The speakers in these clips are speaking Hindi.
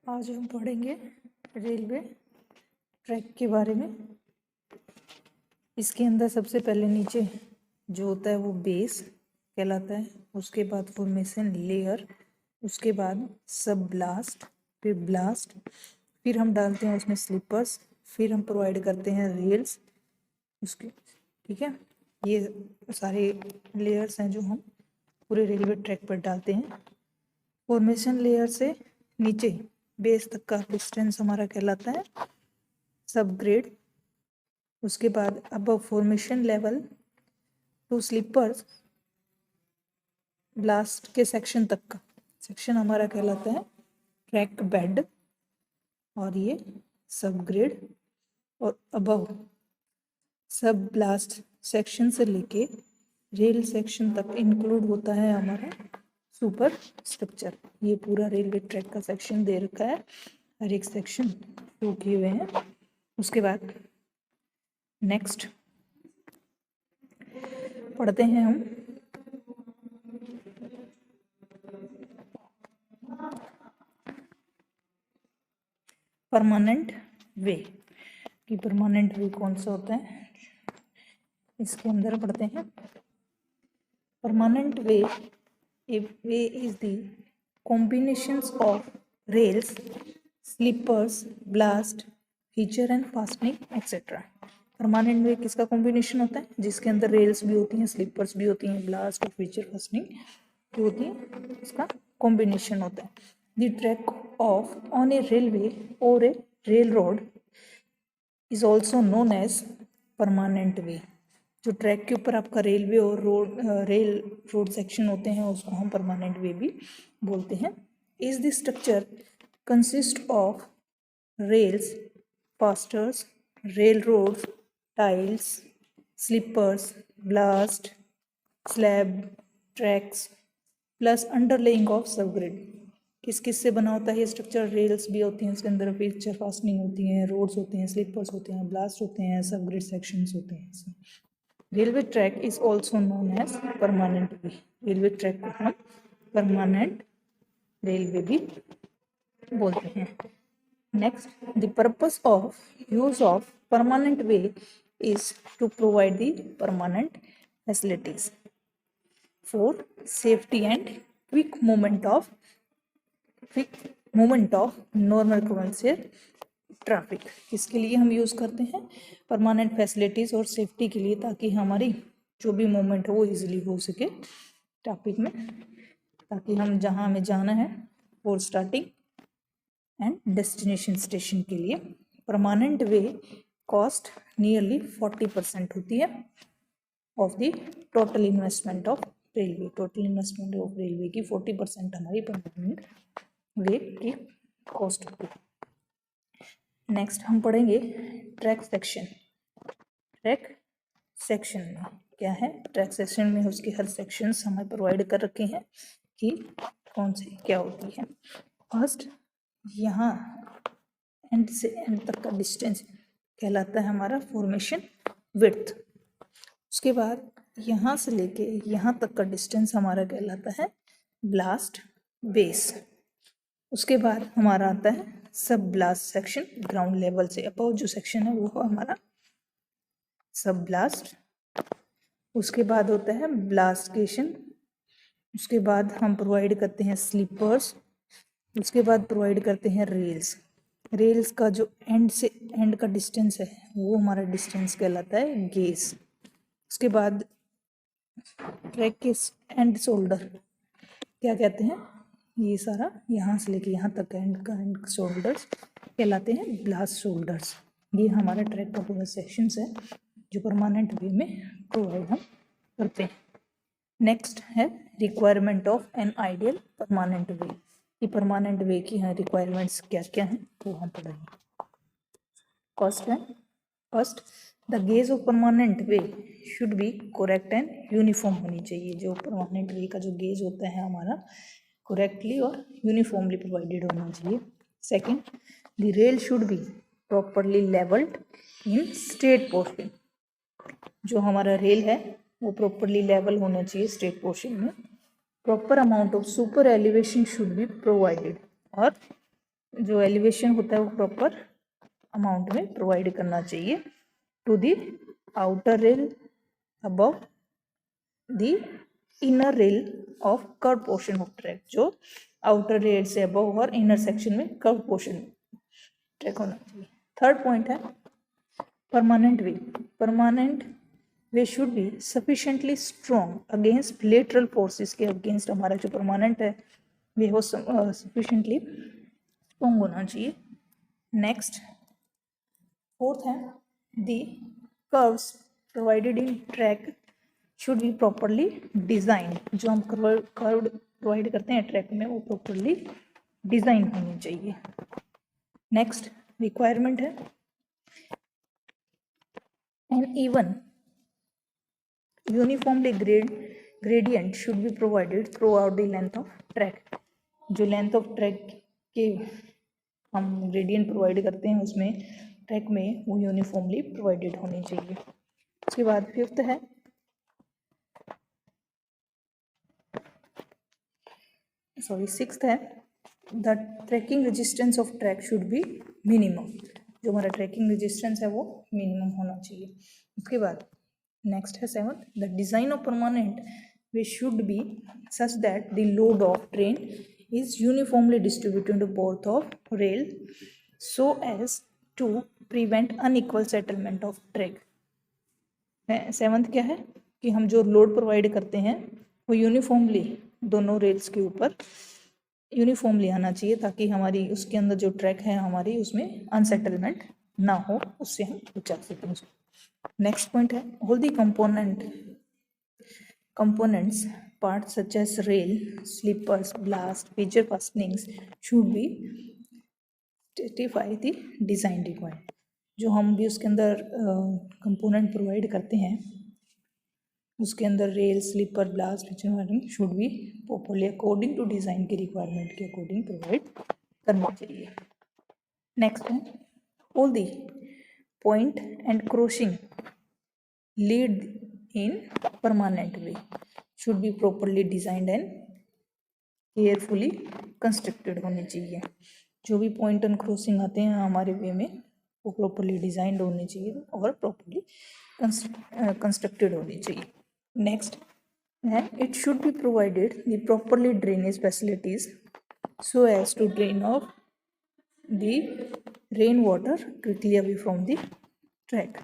आज हम पढ़ेंगे रेलवे ट्रैक के बारे में। इसके अंदर सबसे पहले नीचे जो होता है वो बेस कहलाता है, उसके बाद फॉर्मेशन लेयर, उसके बाद सब ब्लास्ट, फिर ब्लास्ट, फिर हम डालते हैं उसमें स्लीपर्स, फिर हम प्रोवाइड करते हैं रेल्स उसके। ठीक है, ये सारे लेयर्स हैं जो हम पूरे रेलवे ट्रैक पर डालते हैं। फॉर्मेशन लेयर से नीचे बेस तक का डिस्टेंस हमारा कहलाता है सब ग्रेड। उसके बाद अब formation level to sleepers ballast के सेक्शन तक का सेक्शन हमारा कहलाता है ट्रैक बेड, और ये सब ग्रेड और अबव सब ब्लास्ट सेक्शन से लेके रेल सेक्शन तक इंक्लूड होता है हमारा सुपर स्ट्रक्चर। ये पूरा रेलवे ट्रैक का सेक्शन दे रखा है, हर एक सेक्शन शो किए हुए हैं। उसके बाद नेक्स्ट पढ़ते हैं हम परमानेंट वे कि परमानेंट वे कौन सा होता है। इसके अंदर पढ़ते हैं permanent way is the combinations of rails, sleepers, ballast, fixture and fastening etcetera. Permanent way किसका कॉम्बिनेशन होता है? जिसके अंदर रेल्स भी होती हैं, स्लीपर्स भी होती हैं, ब्लास्ट और फीचर फास्टनिंग जो होती है इसका कॉम्बिनेशन होता है। The track of on a railway और a railroad is also known as permanent way. जो ट्रैक के ऊपर आपका रेलवे और रेल रोड सेक्शन होते हैं उसको हम परमानेंट वे भी बोलते हैं। Is the structure consist of rails, fasteners, rail roads, tiles, sleepers, ballast, slab, tracks plus underlying of subgrade. किस किस से बना होता है ये स्ट्रक्चर? रेल्स भी होती हैं उसके अंदर, फीचर फास्टनिंग होती हैं, रोड्स होते हैं, स्लीपर्स होते हैं, ब्लास्ट होते हैं, सबग्रिड सेक्शंस होते हैं इसमें। Railway track is also known as permanent way. Railway track को हम परमानेंट रेलवे भी बोलते हैं। Next, the purpose of use of permanent way is to provide the permanent facilities for safety and quick movement of normal provincial traffic. किसके लिए हम यूज़ करते हैं? परमानेंट फैसिलिटीज़ और सेफ्टी के लिए, ताकि हमारी जो भी मूवमेंट हो वो इजीली हो सके ट्रैफिक में, ताकि हम जहाँ हमें जाना है for starting and destination station के लिए। परमानेंट वे कॉस्ट नियरली 40% होती है of the total investment of railway. Total investment of railway की 40% हमारी परमानेंट वे की कॉस्ट होती है। नेक्स्ट हम पढ़ेंगे ट्रैक सेक्शन। ट्रैक सेक्शन में क्या है? ट्रैक सेक्शन में उसके हर सेक्शंस हमें प्रोवाइड कर रखे हैं कि कौन से क्या होती है। फर्स्ट, यहाँ एंड से एंड तक का डिस्टेंस कहलाता है हमारा फॉर्मेशन विड्थ। उसके बाद यहाँ से लेके यहाँ तक का डिस्टेंस हमारा कहलाता है ब्लास्ट बेस। उसके बाद हमारा आता है सब ब्लास्ट सेक्शन, ग्राउंड लेवल से अबव जो सेक्शन है वो हमारा सब ब्लास्ट। उसके बाद होता है ब्लास्टेशन। उसके बाद हम प्रोवाइड करते हैं स्लीपर्स। उसके बाद प्रोवाइड करते हैं रेल्स। रेल्स का जो एंड से एंड का डिस्टेंस है वो हमारा डिस्टेंस कहलाता है गेज। उसके बाद ट्रैक के एंड शोल्डर क्या कहते हैं? ये सारा यहाँ से लेके यहाँ तक एंड का एंड शोल्डर्स कहलाते हैं ब्लास्ट शोल्डर्स। ये हमारा ट्रैक का पूरा सेक्शंस है जो परमानेंट वे में प्रोवाइड हम करते हैं। नेक्स्ट है requirement of an ideal permanent way. ये परमानेंट वे की हैं रिक्वायरमेंट्स क्या क्या हैं वो हम पढ़ेंगे। First, the gauge of permanent way should B correct and uniform होनी चाहिए। जो परमानेंट वे का जो गेज होता है हमारा करेक्टली और यूनिफॉर्मली प्रोवाइडेड होना चाहिए। Second, the rail should be properly levelled in straight portion. जो हमारा रेल है वो प्रॉपरली लेवल होना चाहिए स्ट्रेट पोर्शन में। Proper amount of super elevation should be provided, और जो एलिवेशन होता है वो प्रॉपर अमाउंट में प्रोवाइड करना चाहिए to the outer rail above the inner rail of curve portion of track, जो आउटर रेल से अबव और इनर सेक्शन में कर्व पोर्शन ट्रैक होना चाहिए। थर्ड पॉइंट है permanent way. Permanent way should be sufficiently strong against lateral forces के अगेंस्ट हमारा जो परमानेंट है वे हो सफिशिएंटली स्ट्रॉन्ग होना चाहिए। नेक्स्ट फोर्थ है the curves provided in track should be properly design. जो हम कर्व प्रोवाइड करते हैं ट्रैक में वो प्रॉपरली डिजाइन होनी चाहिए। नेक्स्ट रिक्वायरमेंट है an even uniformly gradient should be provided throughout the length of track। जो लेंथ ऑफ ट्रैक के हम ग्रेडियंट प्रोवाइड करते हैं उसमें ट्रैक में वो यूनिफॉर्मली प्रोवाइडेड होनी चाहिए। उसके बाद फिफ्थ है सिक्स्थ है the tracking resistance of track should be minimum. जो हमारा ट्रैकिंग रेजिस्टेंस है वो मिनिमम होना चाहिए। उसके बाद नेक्स्ट है seventh the design of permanent way should be such that the load of train is uniformly distributed both of rail so as to prevent unequal settlement of track. Seventh क्या है कि हम जो लोड प्रोवाइड करते हैं वो यूनिफॉर्मली दोनों रेल्स के ऊपर यूनिफॉर्मली आना चाहिए ताकि हमारी उसके अंदर जो ट्रैक है हमारी उसमें अनसेटलमेंट ना हो, उससे हम बचा सकें। नेक्स्ट पॉइंट है all the components parts such as rail, sleepers, blast, feature fastenings should be specify the design required। जो हम भी उसके अंदर कंपोनेंट प्रोवाइड करते हैं उसके अंदर rail, sleeper, ballast, feature fastening should be properly according to design के रिक्वायरमेंट के अकॉर्डिंग प्रोवाइड करना चाहिए। नेक्स्ट है all the point and crossing lead in permanent way should be properly designed and carefully constructed होनी चाहिए। जो भी पॉइंट एंड क्रॉसिंग आते हैं हमारे वे में वो प्रॉपरली डिजाइंड होनी चाहिए और प्रॉपरली कंस्ट्रक्टेड होनी चाहिए। नेक्स्ट है it should be provided the properly drainage facilities so as to drain off the rain water quickly away from the track.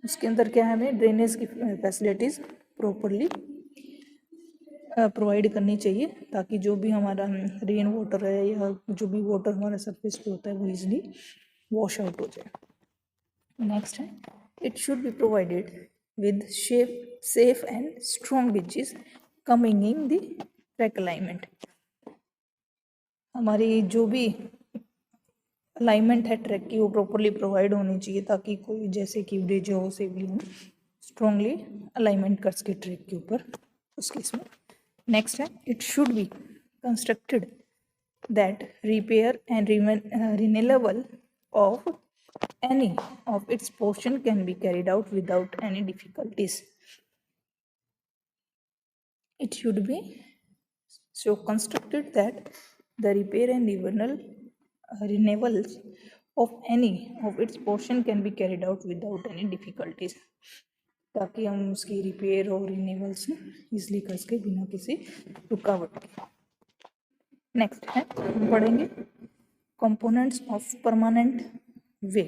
उसके अंदर क्या है हमें ड्रेनेज की फैसिलिटीज़ प्रॉपरली प्रोवाइड करनी चाहिए ताकि जो भी हमारा रेन वाटर है या जो भी वाटर हमारा सरफेस पे होता है वो इजीली वॉश आउट हो जाए। नेक्स्ट है it should be provided with safe and strong bridges coming in the track alignment. हमारी जो भी अलाइनमेंट है ट्रैक की वो प्रॉपरली प्रोवाइड होनी चाहिए ताकि कोई जैसे कि ब्रिज हो सेफली हम स्ट्रॉन्गली अलाइनमेंट कर सके ट्रैक के ऊपर उस केस में। नेक्स्ट है it should be constructed that repair and renewable of any of its portion can be carried out without any difficulties. It should B so constructed that the repair and renewals of any of its portion can be carried out without any difficulties ताकि हम उसकी रिपेयर और रिन्यूअल्स इजली कर सके बिना किसी रुकावट के। नेक्स्ट है हम पढ़ेंगे components of permanent way.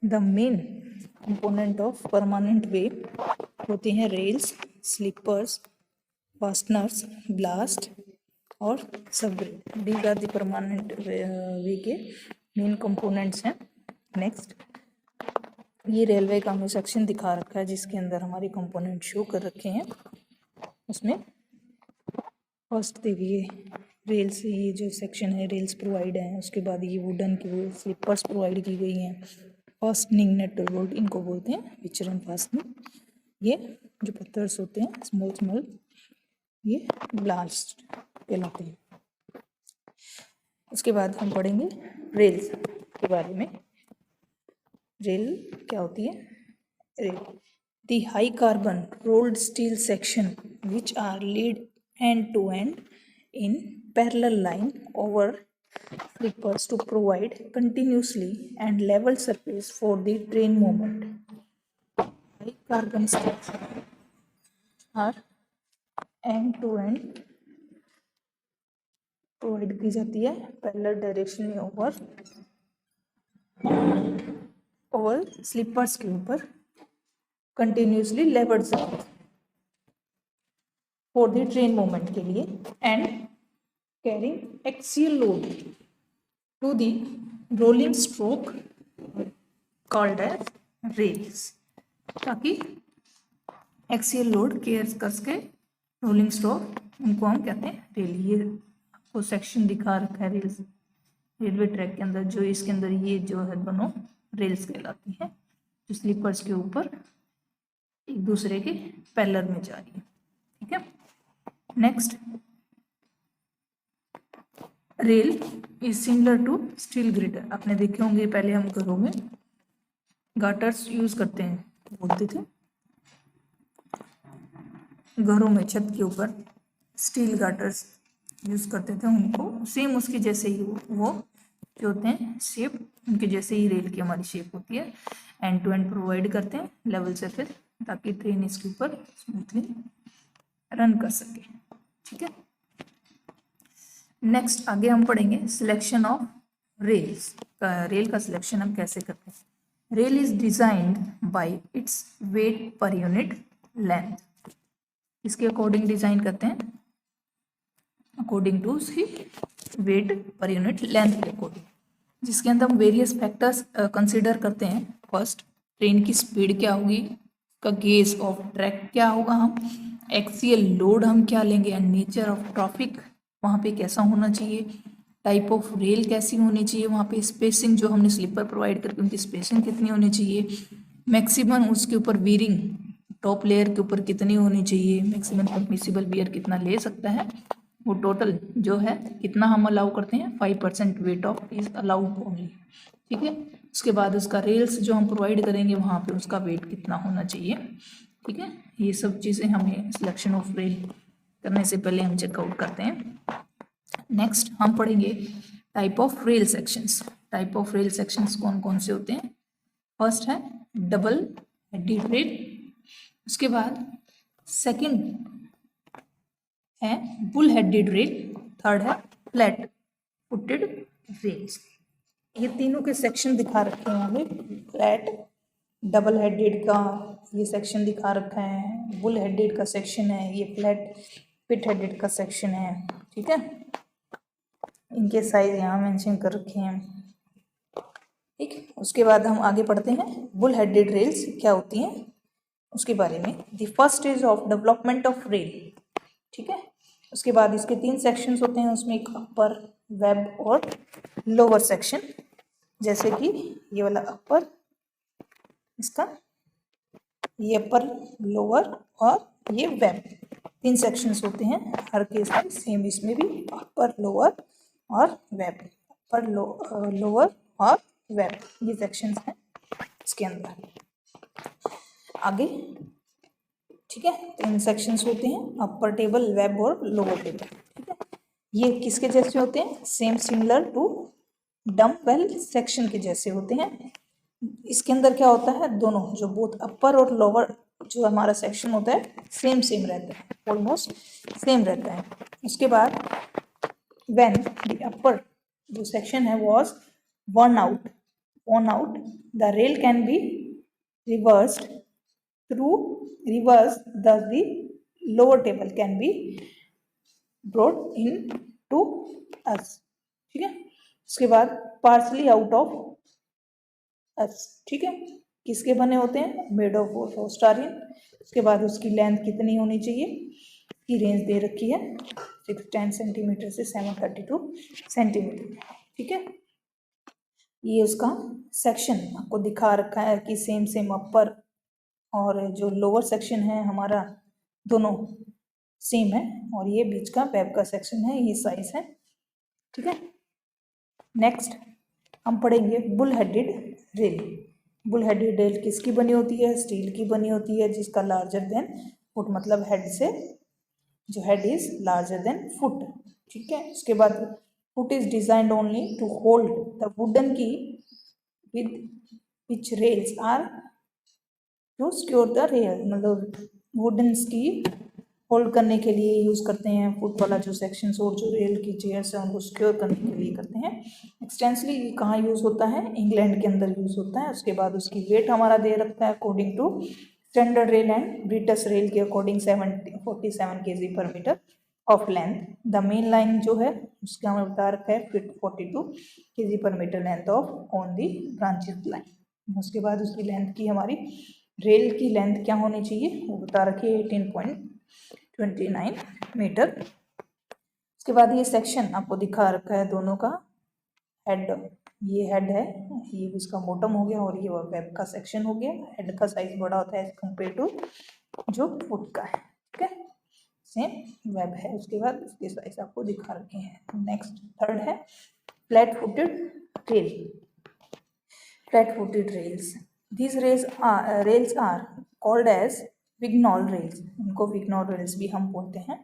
The main component of permanent way होते हैं रेल्स, स्लीपर्स, फास्टनर्स, ब्लास्ट और subgrade. These are the permanent way के मेन कंपोनेंट्स हैं। नेक्स्ट ये रेलवे का हमें सेक्शन दिखा रखा है जिसके अंदर हमारे कंपोनेंट शो कर रखे हैं। उसमें फर्स्ट देखिए रेल से ये जो सेक्शन है रेल्स प्रोवाइड हैं, उसके बाद ये वुडन की वो स्लीपर्स प्रोवाइड की गई हैं, फास्टनिंग नेट बोल्ट इनको बोलते हैं, पिक्चर एंड फास्टनिंग ये जो पत्थर्स होते हैं स्मॉल स्मॉल ये ब्लास्ट कहलाते हैं। उसके बाद हम पढ़ेंगे रेल्स के बारे में। रेल क्या होती है? Rail the high carbon rolled steel section which are laid end to end in parallel line over slippers to provide continuously and level surface for the train movement. High carbon structures are end to end provide की जाती है पैरेलल डायरेक्शन में ओवर स्लीपर्स के ऊपर continuously levelled surface for the train movement के लिए and carrying axial load to the rolling stroke called as rails, ताकि एक्सियल लोड केयर करके रोलिंग स्ट्रोक उनको हम कहते हैं रेल। ये आपको सेक्शन दिखा रखा है रेल्स रेलवे ट्रैक के अंदर, जो इसके अंदर ये जो है दोनों रेल्स कहलाती है, जो स्लीपर्स के ऊपर एक दूसरे के पैरेलल में जा रही है। ठीक है, next, rail is similar to steel girder. आपने देखे होंगे पहले हम घरों में गाटर्स यूज करते हैं, बोलते थे घरों में छत के ऊपर स्टील गाटर्स यूज करते थे, उनको सेम उसके जैसे ही वो जो होते हैं शेप उनके जैसे ही रेल की हमारी शेप होती है। एंड टू एंड प्रोवाइड करते हैं लेवल सरफेस, ताकि ट्रेन इसके ऊपर स्मूथली रन कर सके। ठीक है, नेक्स्ट आगे हम पढ़ेंगे सिलेक्शन ऑफ रेल्स। रेल का सिलेक्शन हम कैसे करते हैं। Rail is designed bye its weight per unit length. इसके अकॉर्डिंग डिजाइन करते हैं, अकॉर्डिंग टू उसकी वेट पर यूनिट लेंथ के अकॉर्डिंग, जिसके अंदर हम वेरियस फैक्टर्स कंसिडर करते हैं। फर्स्ट, ट्रेन की स्पीड क्या होगी, का गेज ऑफ ट्रैक क्या होगा, हम एक्सियल लोड हम क्या लेंगे, एंड नेचर ऑफ ट्रैफिक वहाँ पे कैसा होना चाहिए, टाइप ऑफ रेल कैसी होनी चाहिए, वहाँ पे स्पेसिंग जो हमने स्लीपर प्रोवाइड करके उनकी स्पेसिंग कितनी होनी चाहिए, मैक्सिमम उसके ऊपर वीयरिंग टॉप लेयर के ऊपर कितनी होनी चाहिए, मैक्सिमम परमिसिबल वियर कितना ले सकता है, वो टोटल जो है कितना हम अलाउ करते हैं, 5% weight of is allowed only. ठीक है, उसके बाद उसका रेल्स जो हम प्रोवाइड करेंगे वहाँ पे उसका वेट कितना होना चाहिए। ठीक है, ये सब चीज़ें हमें सिलेक्शन ऑफ रेल करने से पहले हम चेकआउट करते हैं। नेक्स्ट हम पढ़ेंगे type of rail sections. Type of rail sections कौन कौन से होते हैं। फर्स्ट है डबल हेडेड रेल, उसके बाद सेकंड है बुल हेडेड रेल, थर्ड है फ्लैट फुटेड रेल्स। ये तीनों के सेक्शन दिखा रखे हैं हमें। फ्लैट डबल हेडेड का ये सेक्शन दिखा रखा है, बुल हेडेड का सेक्शन है, ये फ्लैट पिट हेडेड का सेक्शन है। ठीक है, इनके साइज यहाँ मेंशन कर रखे हैं। ठीक, उसके बाद हम आगे पढ़ते हैं बुल हेडेड रेल्स क्या होती हैं उसके बारे में। The first stage of development of rail. ठीक है, उसके बाद इसके 3 सेक्शंस होते हैं, उसमें एक अपर, वेब और लोअर सेक्शन। जैसे कि ये वाला अपर, इसका ये अपर, लोअर और ये वेब, 3 सेक्शंस होते हैं हर केस में। सेम इसमें भी अपर, लोअर और वेब, अपर, लोअर और वेब, ये सेक्शंस हैं इसके अंदर। आगे ठीक है, 3 सेक्शंस होते हैं, अपर टेबल, वेब और लोअर टेबल। ठीक है, ये किसके जैसे होते हैं, same similar to dumbbell section के जैसे होते हैं। इसके अंदर क्या होता है, दोनों जो बोथ अपर और लोअर जो हमारा सेक्शन होता है सेम रहता है, ऑलमोस्ट सेम रहता है। उसके बाद व्हेन द अपर जो सेक्शन है was worn out the rail can be reversed through reverse, thus the lower table can be brought in to us। ठीक है, उसके बाद partially out of us। ठीक है, किसके बने होते हैं, मेड ऑफ पोस्टारिन। उसके बाद उसकी लेंथ कितनी होनी चाहिए, की रेंज दे रखी है 610 सेंटीमीटर से 732 सेंटीमीटर। ठीक है, ये उसका सेक्शन आपको दिखा रखा है कि सेम अपर और जो लोअर सेक्शन है हमारा दोनों सेम है, और ये बीच का वेब का सेक्शन है, ये साइज है। ठीक है, नेक्स्ट हम पढ़ेंगे bull headed rail. Bull headed rail किसकी बनी होती है, स्टील की बनी होती है, जिसका लार्जर देन फुट, मतलब हेड से जो head is larger than foot. ठीक है, उसके बाद foot is designed only to hold the wooden key with which rails are to secure the rail, मतलब वुडन की होल्ड करने के लिए यूज़ करते हैं फुट वाला जो सेक्शन और जो रेल की चेयर्स हैं उनको सिक्योर करने के लिए करते हैं। एक्सटेंसली कहाँ यूज़ होता है, इंग्लैंड के अंदर यूज़ होता है। उसके बाद उसकी वेट हमारा दे रखता है according to standard rail and British rail के according 47 kg per metre of length. The main line जो है उसका हमें बता रखा है 42 kg per metre length of on the branches line. उसके बाद उसकी लेंथ की हमारी रेल की लेंथ क्या होनी चाहिए वो बता रखी है 18.29 मीटर। उसके बाद ये सेक्शन आपको दिखा रखा है दोनों का हेड, ये हेड है, ये इसका बॉटम हो गया और ये वेब का सेक्शन हो गया। हेड का साइज बड़ा होता है एज कम्पेयर टू जो फुट का है, ठीक है, सेम वेब है। उसके बाद उसके साइज आपको दिखा रखे हैं। नेक्स्ट थर्ड है flat footed rail. Flat footed rails, these rails are called as Vignall rails, इनको Vignall rails भी हम बोलते हैं।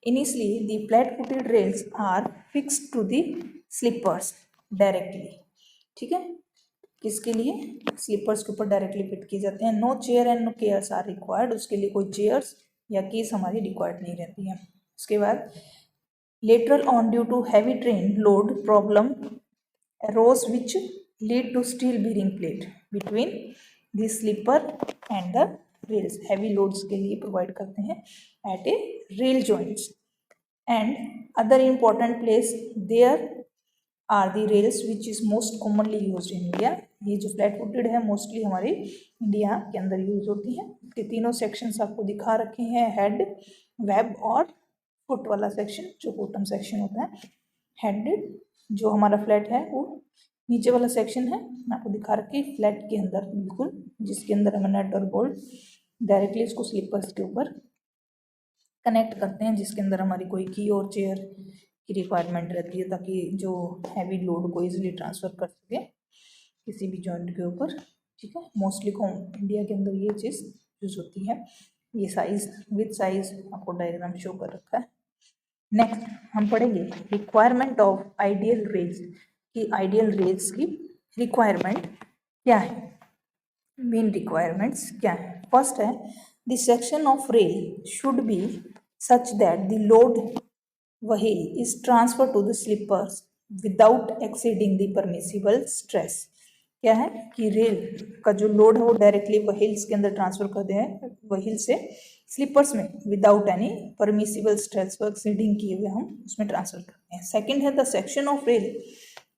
Initially the flat footed rails are fixed to the slippers directly, ठीक है, किसके लिए, स्लीपर्स के ऊपर डायरेक्टली फिट किए जाते हैं। No chair and no cares are required, उसके लिए कोई चेयर्स या कीज हमारी रिक्वायर्ड नहीं रहती है। उसके बाद lateral on due to heavy train load problem arose which lead to steel bearing plate between the slipper and the rails, heavy loads के लिए provide करते हैं at a rail joints and other important place there are the rails which is most commonly used in India। ये जो फ्लैट फुटेड है मोस्टली हमारे इंडिया के अंदर यूज होती हैं। इसके तीनों सेक्शंस आपको दिखा रखे हैं, हेड, वेब और फुट वाला सेक्शन जो बॉटम सेक्शन होता है। हेड जो हमारा फ्लैट है वो नीचे वाला सेक्शन है, आपको दिखा रखी फ्लैट के अंदर बिल्कुल, जिसके अंदर हम नट और बोल्ट डायरेक्टली इसको स्लीपर्स के ऊपर कनेक्ट करते हैं, जिसके अंदर हमारी कोई की और चेयर की रिक्वायरमेंट रहती है ताकि जो हैवी लोड को इजीली ट्रांसफ़र कर सके किसी भी जॉइंट के ऊपर, ठीक है। मोस्टली इंडिया के अंदर ये चीज़ यूज होती है। ये साइज विद साइज आपको डायग्राम शो कर रखा है। नेक्स्ट हम पढ़ेंगे रिक्वायरमेंट ऑफ आइडियल रेल्स, कि आइडियल रेल्स की रिक्वायरमेंट क्या है, मेन रिक्वायरमेंट्स क्या है। फर्स्ट है the section of rail should be such that the load wheel is transfer to the sleepers without exceeding the permissible stress. क्या है कि रेल का जो लोड है वो डायरेक्टली व्हील्स के अंदर ट्रांसफर करते हैं, व्हील से स्लीपर्स में विदाउट एनी परमिसिबल स्ट्रेस को एक्सीडिंग किए हुए हम उसमें ट्रांसफर करते हैं। सेकंड है the section of rail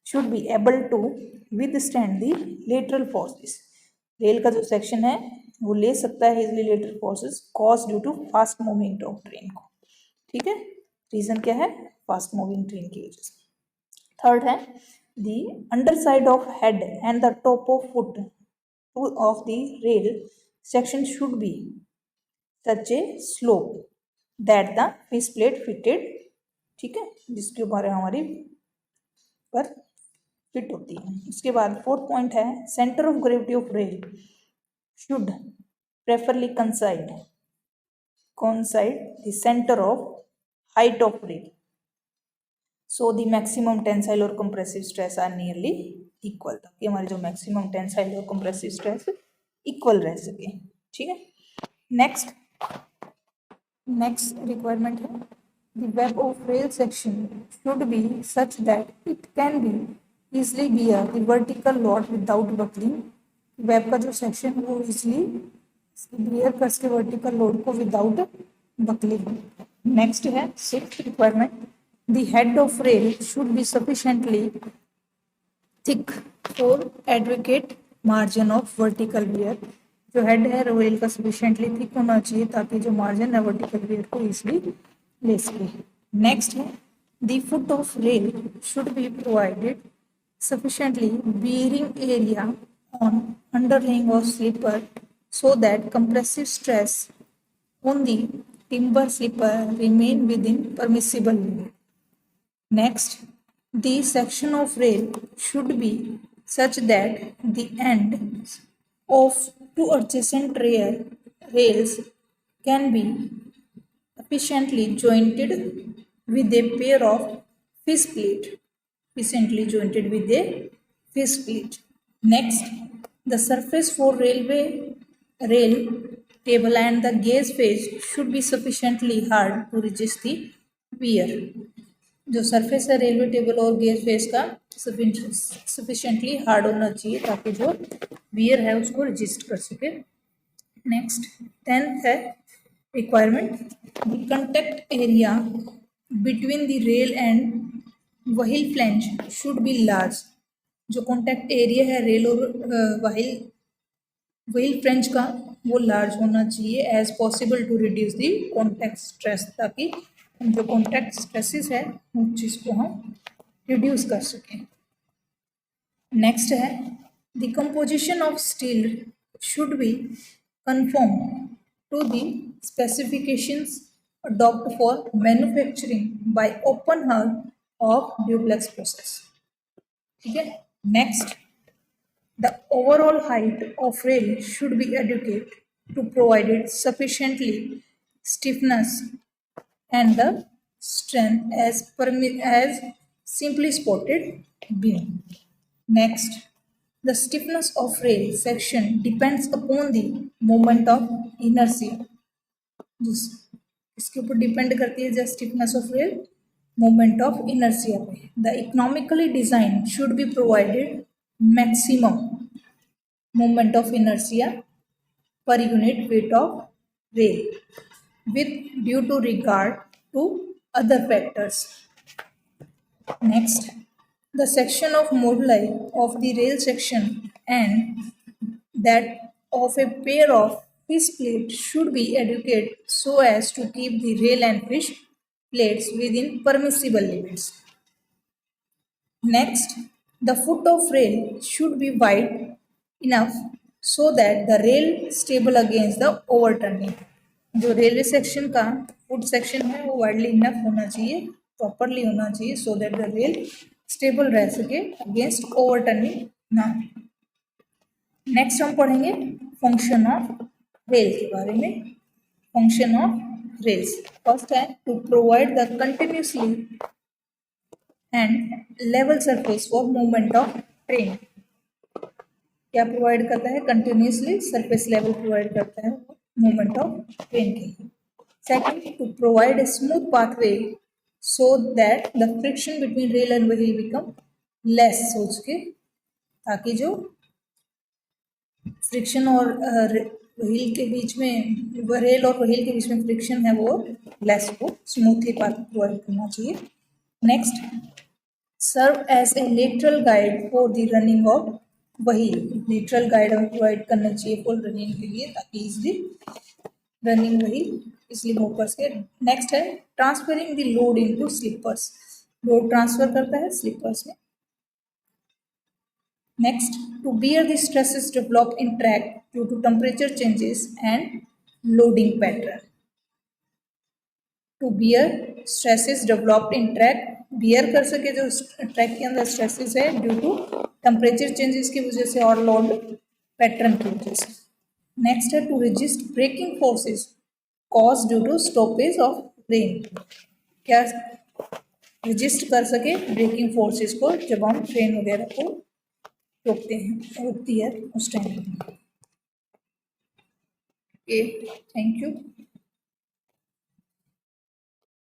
should be able to withstand the lateral forces. Rail का जो सेक्शन है वो ले सकता है easily lateral forces caused due to fast moving of train को, ठीक है। रीजन क्या है, फास्ट मूविंग ट्रेन की वजह से। थर्ड है the underside of head and the top of foot of the rail section should be such a slope that the faceplate fitted, ठीक है, जिसके ऊपर हमारी पर फिट होती है। उसके बाद फोर्थ पॉइंट है centre of gravity of rail should preferably coincide the center of height of rail, so the maximum tensile और compressive stress are nearly equal, ताकि हमारे जो maximum tensile और compressive stress equal रह सके, ठीक है। next requirement है the web of rail section should be such that it can be easily bear the vertical load without buckling। Web का जो सेक्शन है वो इजिली बेयर कर सके वर्टिकल लोड को विदाउट बकलिंग। नेक्स्ट है sixth requirement the head of rail should be sufficiently thick for adequate margin of vertical wear। जो हेड है रेल का sufficiently thick होना चाहिए ताकि जो मार्जिन है वर्टिकल वेयर को इजिली ले सके। नेक्स्ट है the foot of rail should be provided sufficiently bearing area on underlaying of slipper so that compressive stress on the timber slipper remain within permissible limit। Next, the section of rail should be such that the ends of two adjacent rails can be efficiently jointed with a pair of fish plate efficiently jointed with a fixed plate. Next, the surface for rail table and the gauge face should be sufficiently hard to resist the wear. जो सरफेस है रेलवे टेबल और गेज फेस का सफिशिएंटली हार्ड होना चाहिए ताकि जो वियर है उसको रजिस्ट कर सके. नेक्स्ट 10th है requirement, the contact area between the rail and wheel flange should be large. जो कॉन्टैक्ट एरिया है रेल और व्हील फ्लैंज का वो लार्ज होना चाहिए as possible to reduce the contact stress, ताकि जो कॉन्टैक्ट स्ट्रेसेस है उस चीज़ को हम रिड्यूस कर सकें. नेक्स्ट है the composition of steel should be conform to the specifications adopted for manufacturing by open hull of duplex process. ठीक है. Next, the overall height of rail should be adequate to provide it sufficiently stiffness and the strength as simply spotted beam. Next, the stiffness of rail section depends upon the moment of inertia. इसके ऊपर डिपेंड करती है जो stiffness of rail moment of inertia पे. The economically design should be provided maximum moment of inertia per unit weight of rail with due to regard to other factors. Next, the section of moduli of the rail section and that of a pair of fish plates should be adequate so as to keep the rail and fish plates within permissible limits. Next, the foot of rail should be wide enough so that the rail stable against the overturning. जो रेलवे सेक्शन का फुट सेक्शन है वो वाइडली इनफ होना चाहिए, प्रॉपरली होना चाहिए, so that the rail stable रह सके अगेंस्ट ओवरटर्निंग ना. नेक्स्ट हम पढ़ेंगे फंक्शन ऑफ रेल के बारे में. फंक्शन ऑफ रेल्स फर्स्ट है to provide the continuously and level surface for movement of train. क्या प्रोवाइड करता है? कंटिन्यूसली सरफेस लेवल प्रोवाइड करता है मूवमेंट ऑफ ट्रेन के लिए. Second, to provide a smooth pathway so that the friction between rail and wheel become less, सोच के ताकि जो फ्रिक्शन और व्हील के बीच में रेल और व्हील के बीच में फ्रिक्शन है वो लेस हो, स्मूथली पाथ प्रोवाइड करना चाहिए. Next, serve as a lateral guide for the running of wheel. Lateral guide provide करना चाहिए फॉर रनिंग के लिए ताकि इजली रनिंग व्हील इसलिए मूव कर सके. नेक्स्ट है transferring the load into sleepers. Load transfer करता है स्लीपर्स में. Next, to bear the stresses develop in track due to temperature changes and loading pattern. To bear stresses developed in track, bear कर सके जो ट्रैक के अंदर स्ट्रेसेस है ड्यू टू टेम्परेचर चेंजेस की वजह से और लोड पैटर्न की वजह से. नेक्स्ट है to resist braking forces caused due to stoppage of train. क्या रजिस्ट कर सके ब्रेकिंग फोर्सेस को जब हम ट्रेन वगैरह को रोकती है उस टाइम. Okay, thank you.